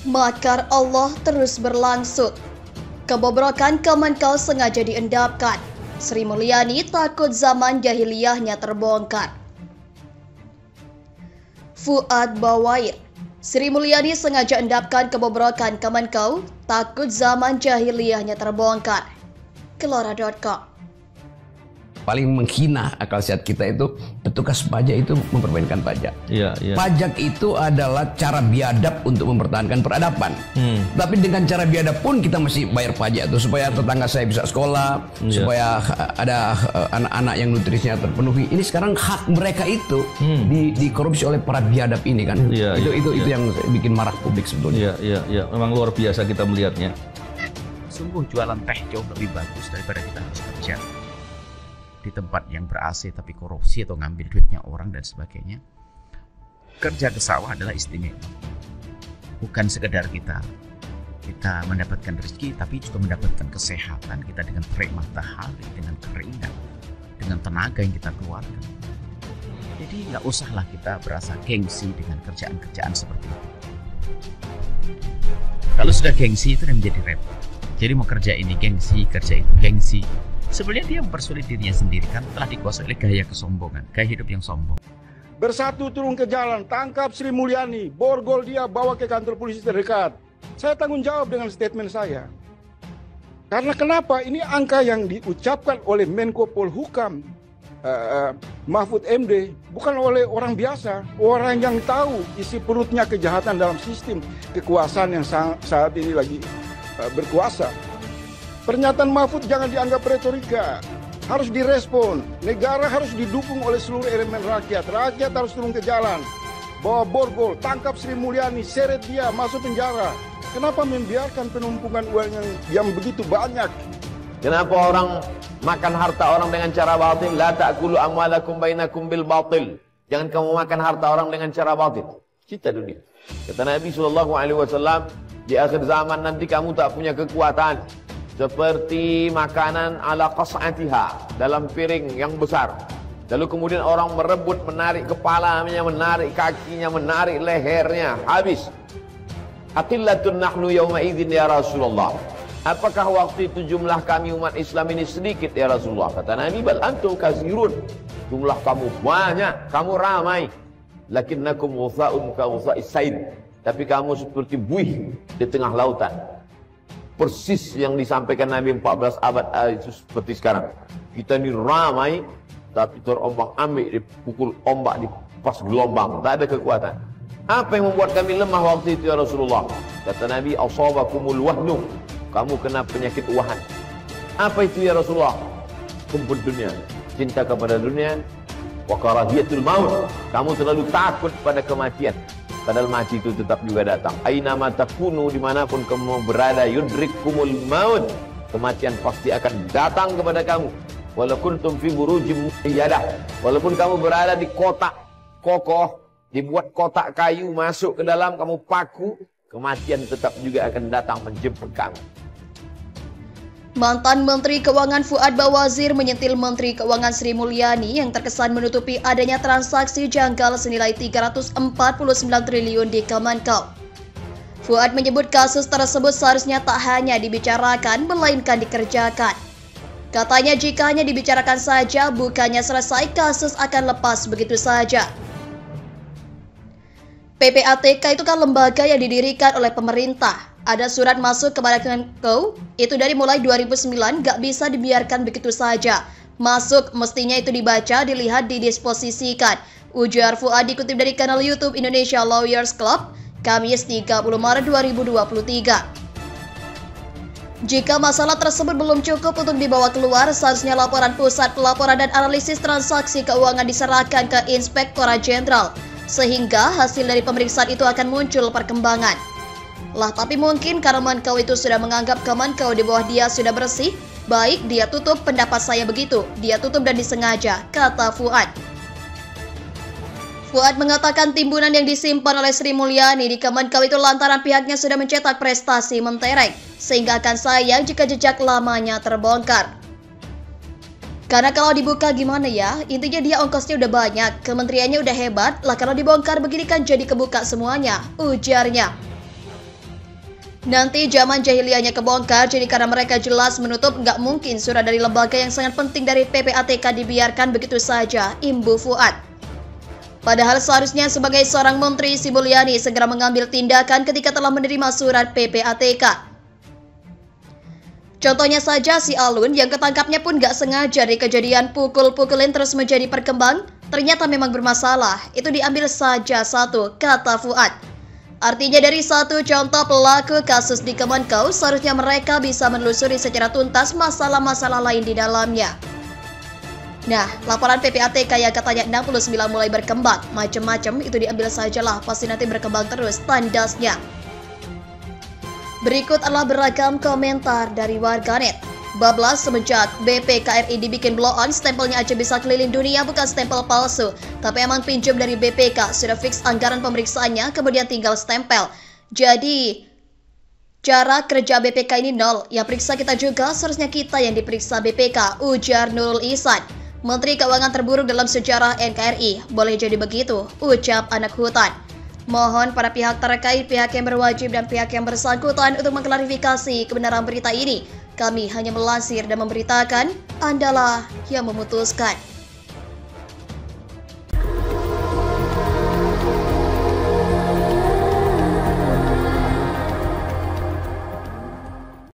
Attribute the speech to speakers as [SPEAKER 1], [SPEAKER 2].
[SPEAKER 1] Makar Allah terus berlangsung. Kebobrokan Kemenkeu sengaja diendapkan. Sri Mulyani takut zaman jahiliyahnya terbongkar. Fuad Bawair. Sri Mulyani sengaja endapkan kebobrokan Kemenkeu, takut zaman jahiliyahnya terbongkar. Kelora.com.
[SPEAKER 2] Paling menghina akal sehat kita itu petugas pajak itu mempermainkan pajak.
[SPEAKER 3] Iya.
[SPEAKER 2] Pajak itu adalah cara biadab untuk mempertahankan peradaban. Tapi dengan cara biadab pun kita masih bayar pajak itu supaya tetangga saya bisa sekolah, supaya ada anak-anak yang nutrisinya terpenuhi. Ini sekarang hak mereka itu dikorupsi oleh para biadab ini kan. Itu yang bikin marah publik sebetulnya.
[SPEAKER 3] Iya. Memang luar biasa kita melihatnya.
[SPEAKER 4] Sungguh jualan teh jauh lebih bagus daripada kita harus kerja di tempat yang ber-AC tapi korupsi atau ngambil duitnya orang dan sebagainya. Kerja ke sawah adalah istimewa. Bukan sekedar kita mendapatkan rezeki, tapi juga mendapatkan kesehatan kita dengan terik matahari, dengan keringat, dengan tenaga yang kita keluarkan. Jadi nggak usahlah kita berasa gengsi dengan kerjaan-kerjaan seperti itu. Kalau sudah gengsi itu yang menjadi repot. Jadi mau kerja ini gengsi, kerja itu gengsi. Sebenarnya dia mempersulit dirinya sendiri kan telah dikuasai oleh gaya kesombongan, gaya hidup yang sombong.
[SPEAKER 5] Bersatu turun ke jalan, tangkap Sri Mulyani, borgol dia, bawa ke kantor polisi terdekat. Saya tanggung jawab dengan statement saya. Karena kenapa? Ini angka yang diucapkan oleh Menko Polhukam, Mahfud MD, bukan oleh orang biasa, orang yang tahu isi perutnya kejahatan dalam sistem kekuasaan yang saat ini lagi berkuasa. Pernyataan Mahfud jangan dianggap retorika, harus direspon. Negara harus didukung oleh seluruh elemen rakyat. Rakyat harus turun ke jalan, bawa borgol, tangkap Sri Mulyani, seret dia masuk penjara. Kenapa membiarkan penumpukan uang yang begitu banyak?
[SPEAKER 6] Kenapa orang makan harta orang dengan cara batil? La ta'kulu amwalakum bainakum bil batil. Jangan kamu makan harta orang dengan cara batil. Cita dunia. Kata Nabi SAW, di akhir zaman nanti kamu tak punya kekuatan seperti makanan ala qas'atiha, dalam piring yang besar. Lalu kemudian orang merebut, menarik kepalanya, menarik kakinya, menarik lehernya, habis. Aqillatun nahnu yawma idzin ya Rasulullah. Apakah waktu itu jumlah kami umat Islam ini sedikit ya Rasulullah? Kata Nabi, bal antum kasirun. Jumlah kamu banyak, kamu ramai. Lakinnakum ghutha'un ka ghutha'is sail. Tapi kamu seperti buih di tengah lautan. Persis yang disampaikan Nabi 14 abad itu seperti sekarang. Kita ini ramai, tapi terombang-ambing, dipukul ombak di pas gelombang, tak ada kekuatan. Apa yang membuat kami lemah waktu itu ya Rasulullah? Kata Nabi, asabakumul wahnu. Kamu kena penyakit wahan. Apa itu ya Rasulullah? Kumpul dunia, cinta kepada dunia, wa karahiyatul maut. Kamu terlalu takut pada kematian. Padahal mati itu tetap juga datang. Aina ma takunu, dimanapun kamu berada, yudrikkumul maut. Kematian pasti akan datang kepada kamu. Walau kuntum fi burujim muqayyadah. Walaupun kamu berada di kotak kokoh, dibuat kotak kayu, masuk ke dalam, kamu paku, kematian tetap juga akan datang menjemput kamu.
[SPEAKER 1] Mantan Menteri Keuangan Fuad Bawazir menyentil Menteri Keuangan Sri Mulyani yang terkesan menutupi adanya transaksi janggal senilai 349 triliun di Kemenkeu. Fuad menyebut kasus tersebut seharusnya tak hanya dibicarakan, melainkan dikerjakan. Katanya jika hanya dibicarakan saja, bukannya selesai, kasus akan lepas begitu saja. PPATK itu kan lembaga yang didirikan oleh pemerintah. Ada surat masuk kepada Kemenkeu, itu dari mulai 2009, gak bisa dibiarkan begitu saja. Masuk, mestinya itu dibaca, dilihat, didisposisikan. Ujar Fuad dikutip dari kanal YouTube Indonesia Lawyers Club, Kamis 30 Maret 2023. Jika masalah tersebut belum cukup untuk dibawa keluar, seharusnya laporan Pusat Pelaporan dan Analisis Transaksi Keuangan diserahkan ke Inspektorat Jenderal, sehingga hasil dari pemeriksaan itu akan muncul perkembangan. Lah, tapi mungkin karena Menkeu itu sudah menganggap Kemenkeu di bawah dia sudah bersih, baik dia tutup, pendapat saya begitu, dia tutup dan disengaja, kata Fuad. Fuad mengatakan timbunan yang disimpan oleh Sri Mulyani di Kemenkeu itu lantaran pihaknya sudah mencetak prestasi mentereng, sehingga akan sayang jika jejak lamanya terbongkar. Karena kalau dibuka gimana ya, intinya dia ongkosnya udah banyak, kementeriannya udah hebat, lah kalau dibongkar begini kan jadi kebuka semuanya, ujarnya. Nanti zaman jahiliyahnya kebongkar, jadi karena mereka jelas menutup, nggak mungkin surat dari lembaga yang sangat penting dari PPATK dibiarkan begitu saja, imbu Fuad. Padahal seharusnya sebagai seorang menteri, Sri Mulyani segera mengambil tindakan ketika telah menerima surat PPATK. Contohnya saja si Alun yang ketangkapnya pun nggak sengaja dari kejadian pukul-pukulin terus menjadi perkembang, ternyata memang bermasalah, itu diambil saja satu, kata Fuad. Artinya dari satu contoh pelaku kasus di Kemenkeu, seharusnya mereka bisa menelusuri secara tuntas masalah-masalah lain di dalamnya. Nah, laporan PPATK yang katanya 69 mulai berkembang, macam-macam itu diambil sajalah, pasti nanti berkembang terus tandasnya. Berikut adalah beragam komentar dari warganet. Bablas semenjak BPKRI dibikin blow on, stempelnya aja bisa keliling dunia, bukan stempel palsu. Tapi emang pinjam dari BPK, sudah fix anggaran pemeriksaannya, kemudian tinggal stempel. Jadi, cara kerja BPK ini nol. Yang periksa kita juga, seharusnya kita yang diperiksa BPK, ujar Nurul Ihsan. Menteri Keuangan terburuk dalam sejarah NKRI. Boleh jadi begitu, ucap anak hutan. Mohon para pihak terkait, pihak yang berwajib dan pihak yang bersangkutan untuk mengklarifikasi kebenaran berita ini. Kami hanya melansir dan memberitakan, Andalah yang memutuskan.